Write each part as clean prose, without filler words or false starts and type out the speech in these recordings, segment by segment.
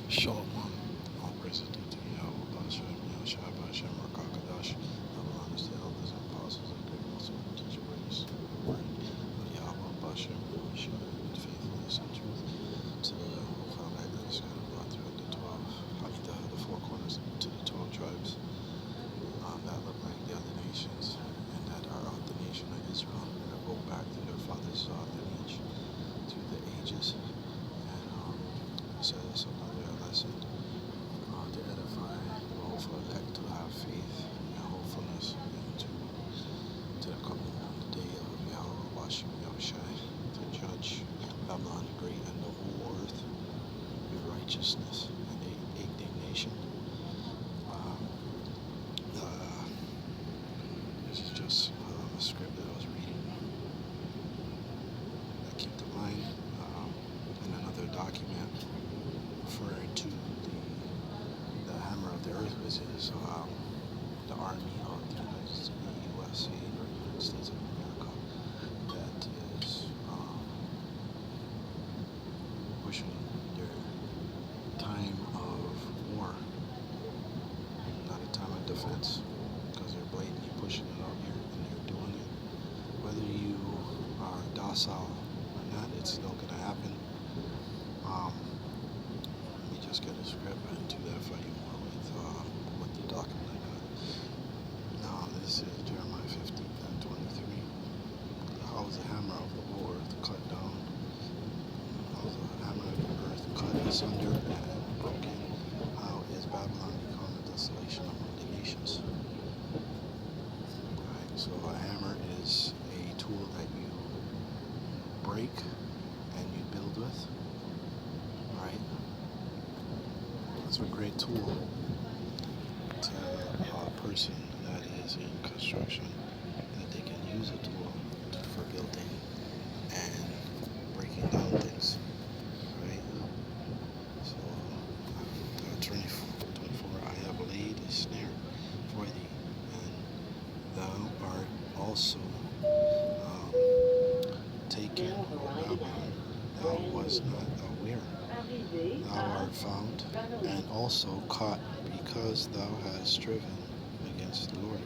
Shalom, all praises due to Yahweh, Bashem, Yahshua, Bashem, Rakakadash. I will honest the elders and apostles and great also teach ways of the word of Yahweh, Bashem, Yahshua, with faithfulness and truth. To the Father, that is scattered abroad throughout the 12, the four corners, to the 12 tribes that look like the other nations and that are of the nation of Israel, that go back to their fathers' lineage through the ages. And so that's another lesson to edify the hopeful elect to have faith and hopefulness to the coming on the day of Yahweh Bashem Yahushai to judge Babylon the Great and the whole earth with righteousness and indignation. This is just a script that I was reading that came to mind in another document referring to the hammer of the earth, which is the army of the USA, or United States of America, that is pushing their time of war, not a time of defense, because they're blatantly pushing it out here and they're doing it. Whether you are docile or not, it's still going to happen. Let me just get a script and do that for you more with the document I got. Now, this is Jeremiah 15 and 23. How is the hammer of the Lord cut down? How is the hammer of the earth cut asunder and broken? How is Babylon become a desolation among the nations? Right, so a hammer is a tool that you break and you build with. Right? It's a great tool to a person that is in construction, that they can use a tool for building and breaking down things. Right? So, 24, I have laid a snare for thee, and thou art also taken, Babylon, thou wast not aware. Thou art found, and also caught, because thou hast striven against the Lord.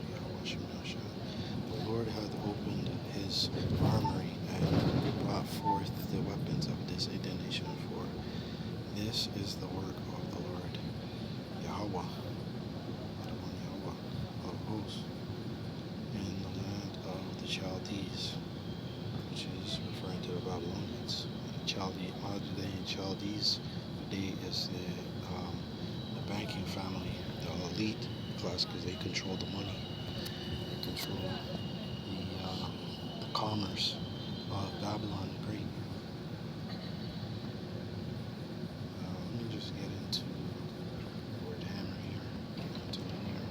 The Lord hath opened his armory and brought forth the weapons of this indignation, for this is the work of the Lord Yahweh, of hosts, in the land of the Chaldees, which is referring to the Babylonians. Chaldees today is the banking family, the elite class, because they control the money, they control the commerce of Babylon the Great. Let me just get into the word hammer here. Get into it here.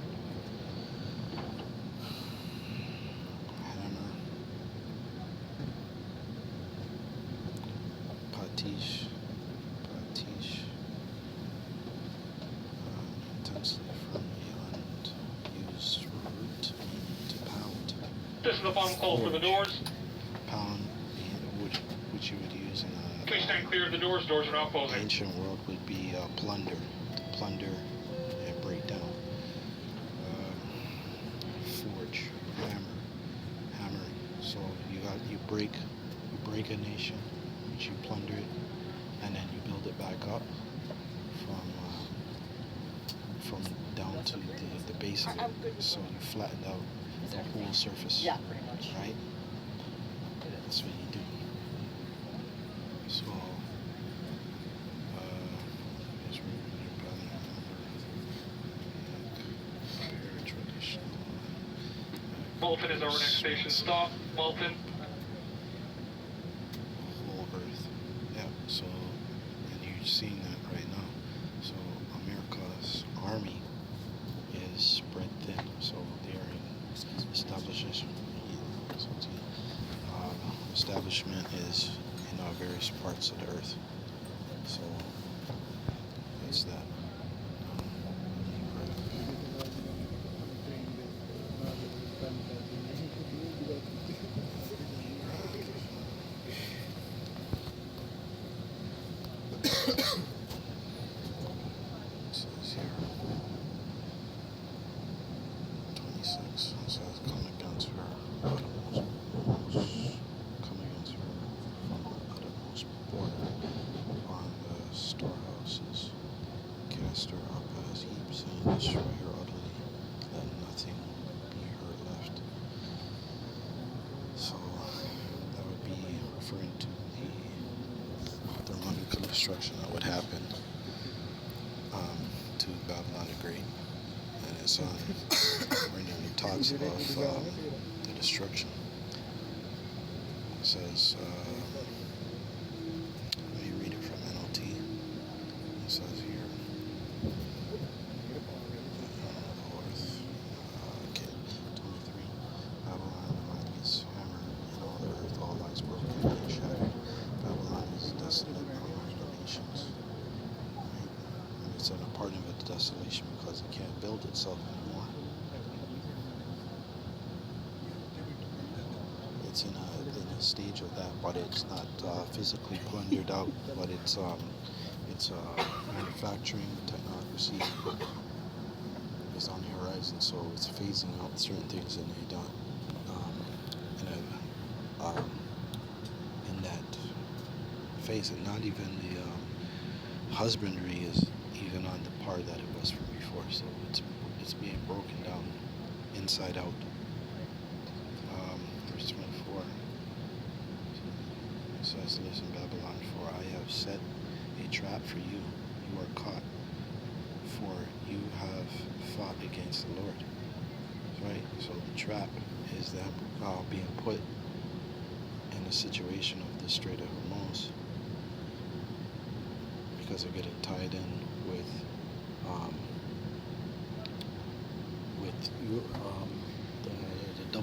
Hammer. Patish, intensely firmly and used root to pound. This is the phone call for the doors. Pound being the wood which you would use in Please stand clear of the doors. Doors are not closing. ancient world would be plunder, to plunder and break down. Forge, hammer. So you break a nation, which you plunder it, and then you build it back up from down to the base of it. So you flatten out the whole surface. Yeah, pretty much. Right? That's what you do. So, here's where you're probably remember traditional. Moulton is our next station stop. Moulton. Whole earth. Yeah, so, and you're seeing that right now. So, America's army is spread thin. So, they're in establishment. Establishment is in various parts of the earth. So, that's that. and destroy her utterly. Let nothing be her left. So that would be referring to the Roman destruction that would happen to Babylon the Great. And it's when it talks of the destruction. It says, let me read it from NLT. It says here, okay, 23. Babylon, the mightiest hammer in all the earth, all lies broken and shattered. Babylon is desolate among the nations. Right? And it's in a part of its desolation because it can't build itself anymore. It's in a stage of that, but it's not physically plundered out, but it's manufacturing technocracy is on the horizon, so it's phasing out certain things in in that phase, and not even the husbandry is even on the par that it was from before. So it's being broken down inside out. Verse 24 it says, "Listen, Babylon, for I have set a trap for you. You are caught, for you have fought against the Lord." Right? So the trap is them being put in a situation of the Strait of Hormuz because they're getting tied in with the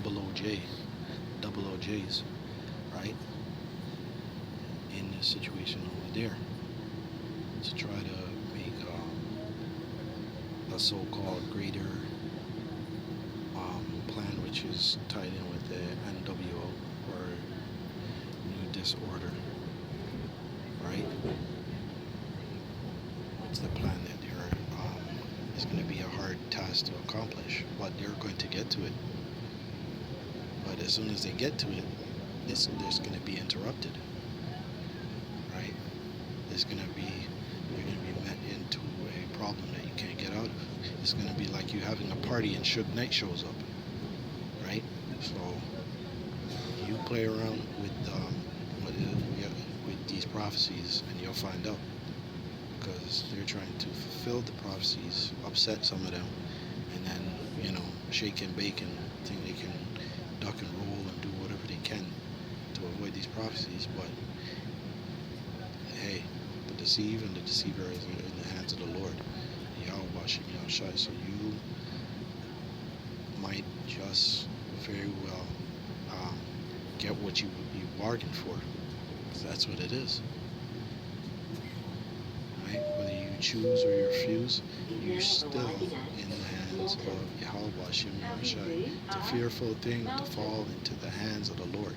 WWIIs, right? In this situation over there, to try to make a so-called greater plan, which is tied in with the NWO or New Disorder, right? It's the plan that is going to be a hard task to accomplish, but they're going to get to it. But as soon as they get to it, there's going to be interrupted, right? You're going to be met into a problem that you can't get out of. It's going to be like you having a party and Suge Knight shows up, right? So you play around with these prophecies, and you'll find out, because they're trying to fulfill the prophecies, upset some of them, and then shake and bake and think they can duck and roll and do whatever they can to avoid these prophecies. But hey, the deceive and the deceiver is in the hands of the Lord, Yahweh Shem Yahushai. So you might just very well get what you bargained for, because that's what it is. Right? Whether you choose or you refuse, you're still in the hands of Yahweh Shem Yahushai. It's a fearful thing to fall into the hands of the Lord,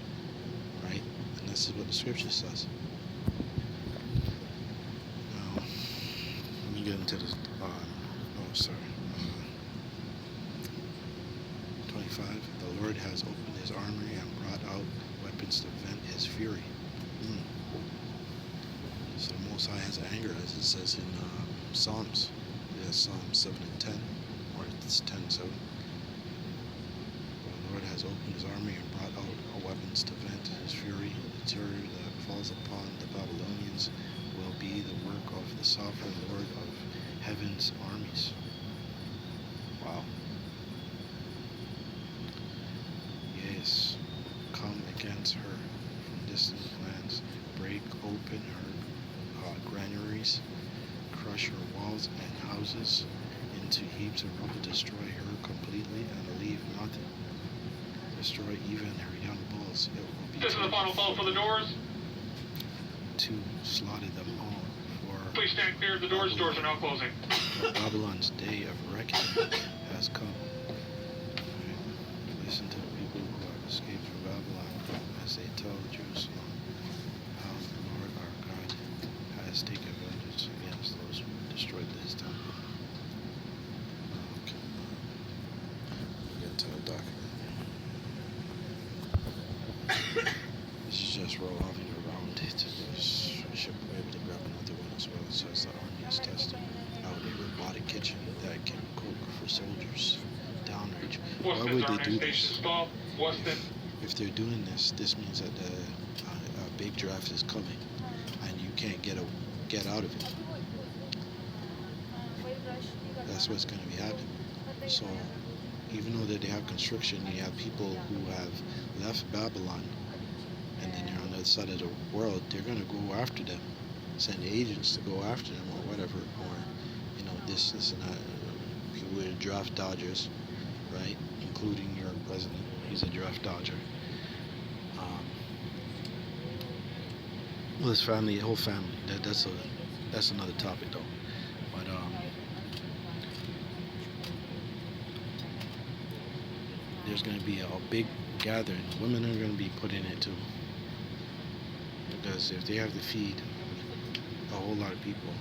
right? And this is what the scripture says. Now, let me get into this. 25. The Lord has opened his armory and brought out weapons to vent his fury. So the Most High has anger, as it says in Psalms. Yes, Psalms 7 and 10, or it's 10:7. The Lord has opened his army and brought out weapons to vent his fury. The terror that falls upon the Babylonians will be the work of the sovereign Lord of heaven's armies. Wow. Yes, come against her from distant lands, break open her granaries, crush her walls and houses into heaps of rubble, destroy her completely and leave nothing. Destroy even her young bulls. It will be This is the final call for the doors. to slaughter them all. For Please stand clear of the doors. Doors are now closing. Babylon's day of reckoning has come. Listen to the people who have escaped from Babylon as they tell Jerusalem how the Lord our God has taken vengeance against those who destroyed his temple. Okay. We'll get to the document. This is just revolving around it. We should be able to grab another one as well. It says the army is testing out a robotic kitchen that can soldiers downrange. Why Weston's would they our do next station this? stop. Weston. If they're doing this, this means that a big draft is coming, and you can't get out of it. That's what's going to be happening. So even though that they have constriction, you have people who have left Babylon, and then they're on the other side of the world. They're going to go after them, send agents to go after them, or whatever, or this and that. People with draft dodgers, right? Including your president, he's a draft dodger. Well, his family, whole family. That's another topic though. But there's going to be a big gathering. Women are going to be put in it too, because if they have to feed a whole lot of people,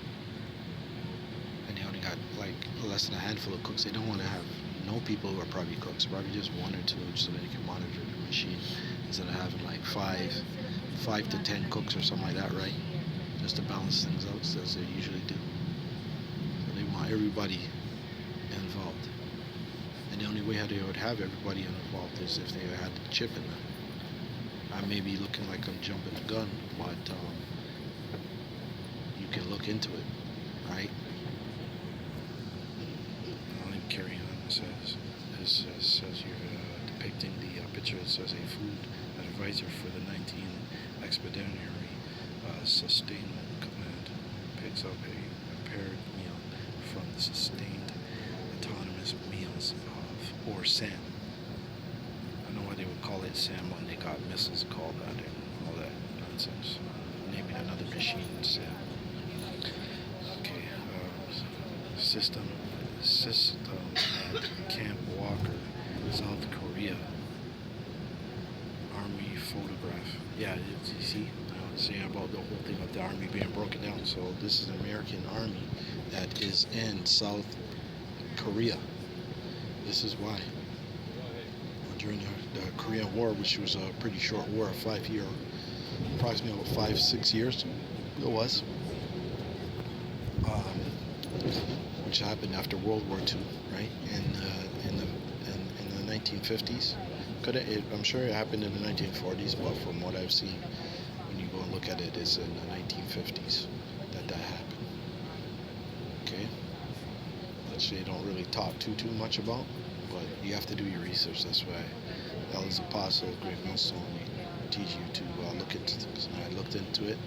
and they only got like less than a handful of cooks, they don't want to have no people who are probably cooks, probably just one or two, so that they can monitor the machine instead of having like five to 10 cooks or something like that, right? Just to balance things out, as they usually do. So they want everybody involved, and the only way how they would have everybody involved is if they had the chip in them. I may be looking like I'm jumping the gun, but you can look into it, right? I'll carry on. It says you're depicting the picture. It says a food advisor for the 19th Expeditionary Sustainment Command picks up a paired meal from the Sustained Autonomous Meals or SAM. I know why they would call it SAM when they got missiles called that and all that nonsense. Naming another machine SAM. Okay, system at Camp Walker, South Korea. Army photograph. Yeah, you see, I was saying about the whole thing of the army being broken down. So this is an American army that is in South Korea. This is why. During the Korean War, which was a pretty short war, approximately about 5-6 years, it was. Which happened after World War II, right? In the 1950s. I'm sure it happened in the 1940s, but from what I've seen, when you go and look at it, it's in the 1950s that happened. Okay, which they don't really talk too much about, but you have to do your research. That's why Elders Apostles, Great Millstone, teach you to look into things. And I looked into it,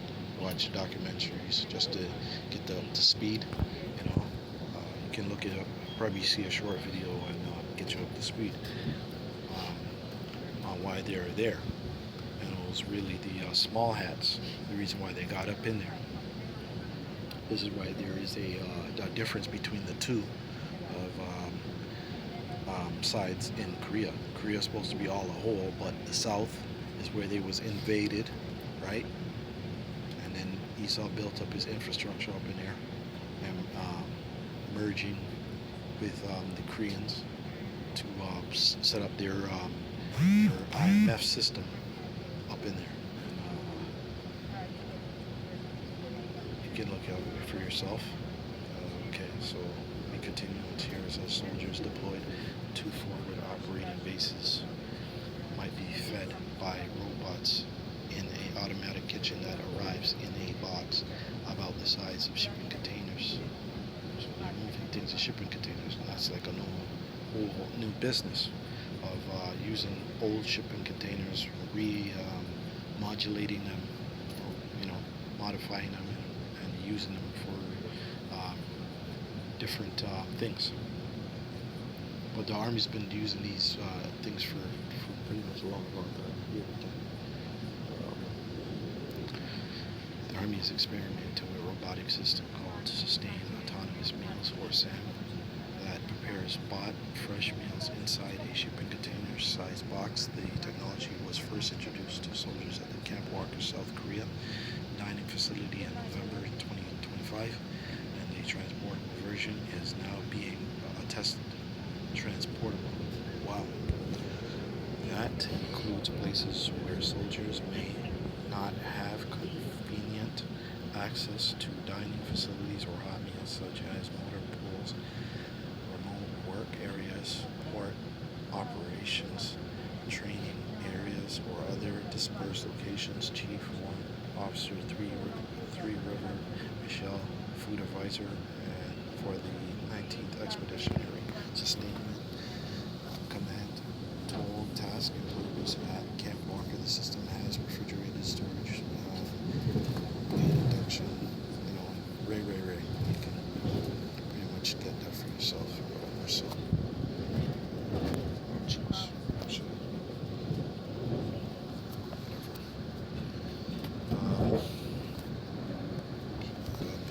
watched documentaries just to get up to speed. You can look it up, probably see a short video and get you up to speed on why they're there. And it was really the small hats, the reason why they got up in there. This is why there is a difference between the two of sides in Korea. Korea is supposed to be all a whole, but the South is where they was invaded, right? And then Esau built up his infrastructure up in there, and merging with the Koreans to set up their IMF system up in there. And, you can look at it for yourself. Okay, so we continue with here. It says soldiers deployed to forward operating bases might be fed by robots in an automatic kitchen that arrives in a box about the size of shipping containers. So they're moving things in shipping containers, and that's like a whole new business of using old shipping containers, modulating them, modifying them, and using them for different things. But the Army's been using these things for pretty much a long time. The Army is experimenting with a robotic system called Sustained Autonomous Meals, or SAM, that prepares bought fresh meals inside a shipping container-sized box. The technology was first introduced to soldiers at the Camp Walker, South Korea dining facility in November 2025, and the transportable version is now being tested. Transportable. Wow. That includes places where soldiers may not have convenient access to dining facilities or hot meals, such as motor pools, remote work Operations Chief 1, Officer 3 River Michelle, Food Advisor and for the 19th Expeditionary Sustainment Command. Total task and purpose at Camp Walker. The system has refrigerated storage, induction, Ray. You can pretty much get that for yourself or so. Cheese. So, whatever.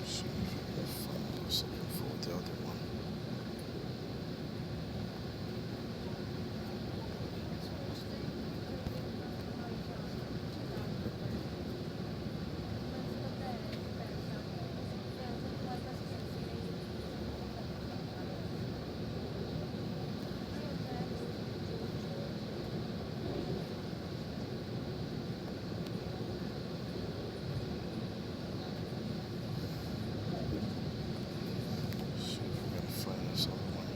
See if I can find something for the other one. See if I can find this other one.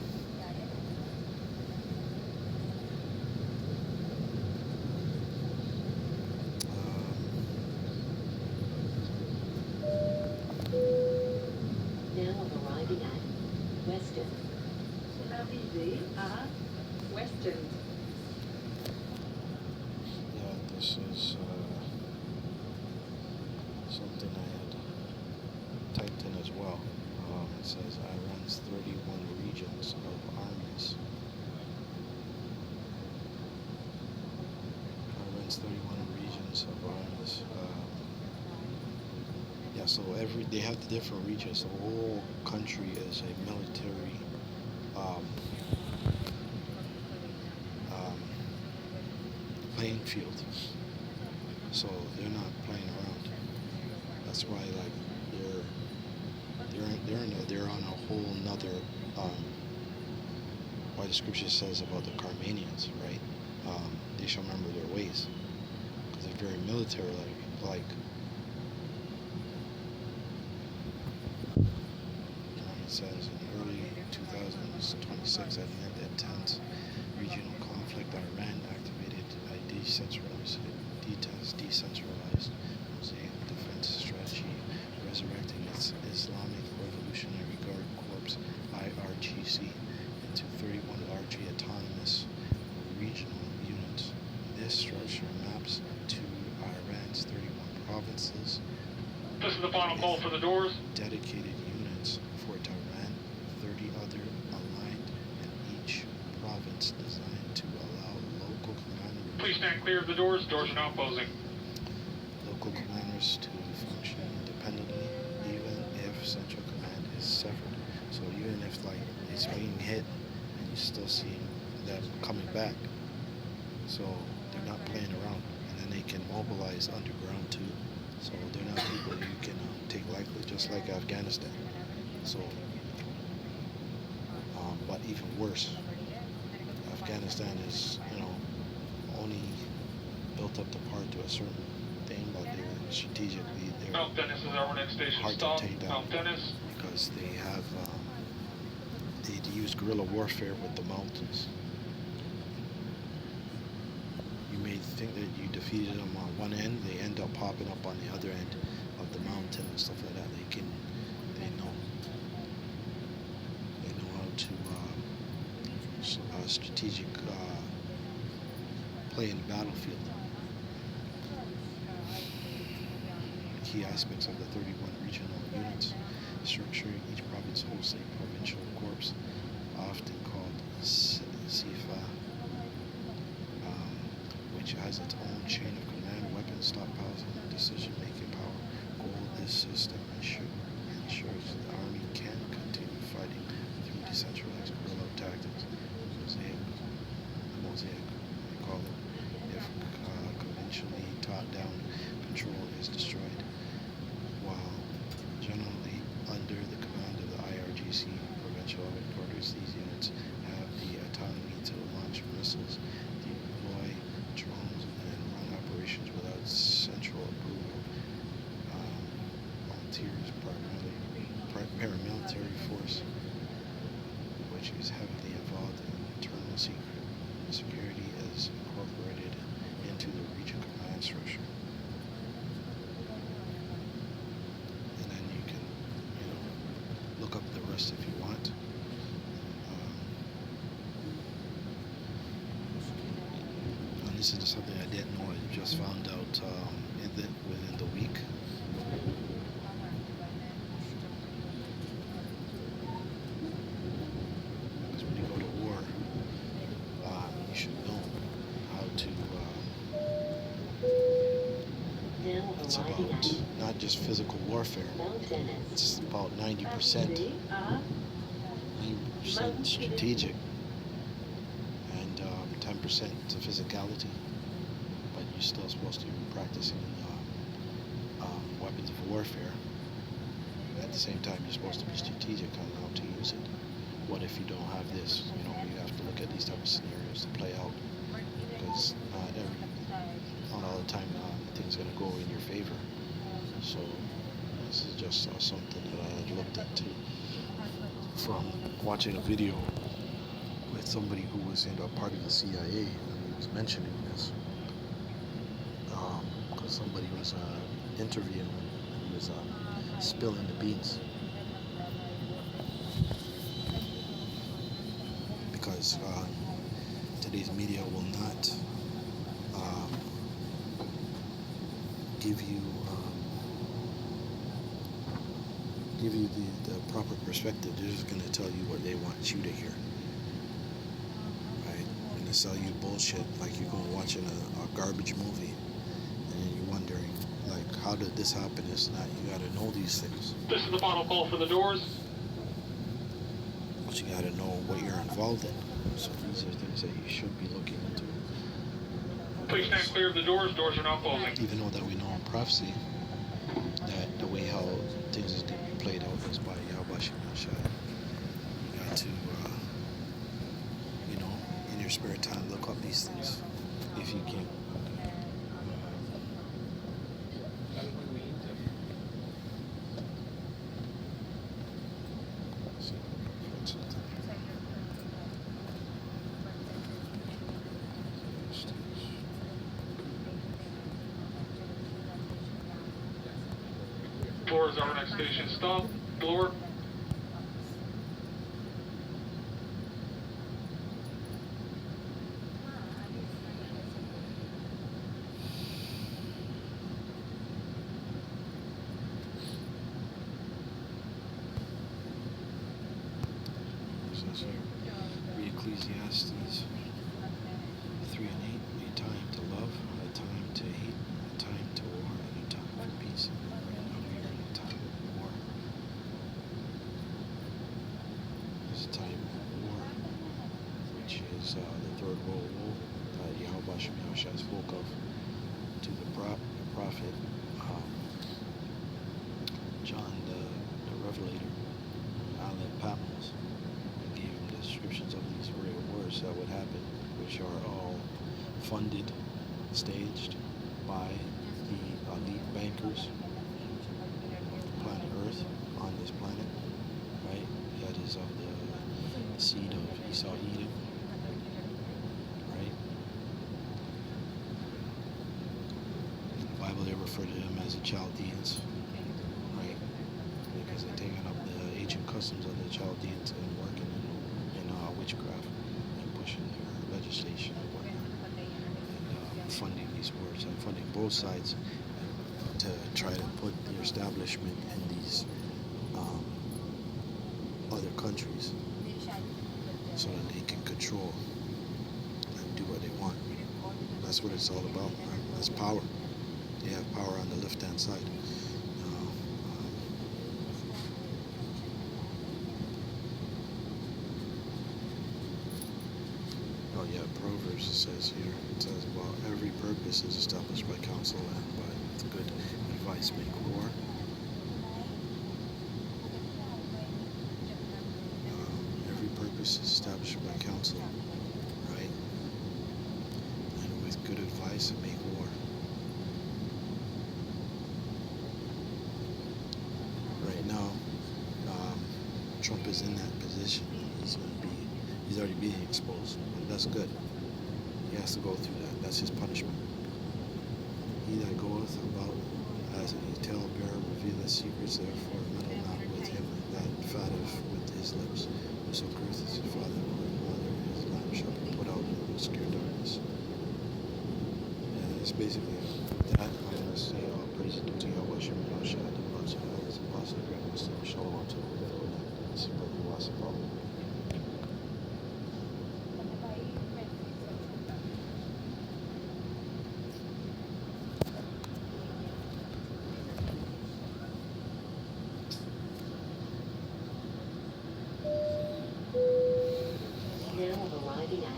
Now arriving at Weston. Arrivé à Weston. Yeah, this is something I had typed in as well. It says Iran's 31 regions of armies. Iran's 31 regions of armies. Yeah, so they have the different regions. The whole country is a military playing field. So they're not playing around. That's why they're on a whole nother why the scripture says about the Carmanians, right? They shall remember their ways because they're very military like. It says in early 2026 at the end of tense regional conflict, Iran activated a decentralized Mosaic defense strategy, resurrecting its Islamic Revolutionary Guard Corps (IRGC) into 31 largely autonomous regional units. This structure maps to Iran's 31 provinces. This is the final call for the doors. Dedicated units for Tehran, 30 other aligned, and each province designed to allow local commanders. Please stand clear of the doors. Doors are now closing. Local commanders to function independently, even if central command is severed. So even if it's being hit, and you still see them coming back, so they're not playing around, and then they can mobilize underground too. So they're not people you can take lightly, just like Afghanistan. So, but even worse, Afghanistan is, only built up the part to a certain thing, but they're strategically Mount Dennis is our next station hard stop. to take down Mount Dennis. because they have they use guerrilla warfare with the mountains. You may think that you defeated them on one end, they end up popping up on the other end of the mountain and stuff like that. They know how to strategic play in the battlefield. Key aspects of the 31 regional units structure. Each province hosts a provincial corps, often called SIFA, which has its own chain of command, weapons, stockpiles, and decision-making power. Goal of this system ensures the army can continue fighting through decentralized guerrilla tactics. Mosaic, we call it. If conventionally top-down control is destroyed, while generally under the command of the IRGC provincial headquarters, these units have the autonomy to launch missiles, deploy drones, and run operations without central approval. Volunteers, paramilitary this is something I didn't know. I just found out within the week. Because when you go to war, you should know how to. It's about not just physical warfare. It's about 90%. 90% strategic and 10% to physicality. But you're still supposed to be practicing weapons of warfare. At the same time, you're supposed to be strategic on how to use it. What if you don't have this? You know, you have to look at these type of scenarios to play out, because not all the time things are going to go in your favor. So this is just something that I had looked into from watching a video with somebody who was in a part of the CIA, and he was mentioning this because somebody was interviewing him, and he was spilling the beans, because today's media will not give you the proper perspective. They're just going to tell you what they want you to hear, right? And they sell you bullshit like you're going watching a garbage movie, and then you're wondering, like, how did this happen? It's not. You got to know these things. This is the final call for the doors. But you got to know what you're involved in. So these are things that you should be looking into. Please stand clear of the doors. Doors are now closing. Even though that we know in prophecy that the way how things is going to be played out is by Yahweh Shemashai. You got to, in your spare time, look up these things if you can. Floor is our next station stop. Floor. Read Ecclesiastes 3:8. A time to love, a time to hate, a time to war, and a time for peace. Time of war. This time of war, which is the Third World War that Yahweh Shemashai spoke of to the prophet John the Revelator, Island Patmos, and gave him the descriptions of these real wars that would happen, which are all funded, staged by the elite bankers planet Earth, on this planet, right? That is of the seed of Esau, Edom, right? In the Bible, they refer to them as the Chaldeans, right? Because they're taking up the ancient customs of the Chaldeans and working in witchcraft and pushing their legislation and whatnot, and funding these wars and funding both sides to try to put the establishment in these other countries so that they can control and do what they want. That's what it's all about, right? That's power. They have power on the left-hand side. Oh yeah, Proverbs says here, it says about every purpose is established by counsel, and by good advice make war. Every purpose is established by counsel, right? And with good advice make war. Right now, Trump is in that position. He's already being exposed, and that's good. He has to go through that. That's his punishment. He that goeth about as a talebearer revealeth secrets, therefore meddle not with him that fatteth with his lips. Whoso curseth his father or mother, his lamp shall be put out in obscure darkness. It's basically that. I'm going to say, praise it to Yahweh, Shem Yahshua, the Lord, so that is a positive great Muslim. Shalom to the middle. This is what you was about. Now arriving at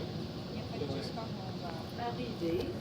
arriving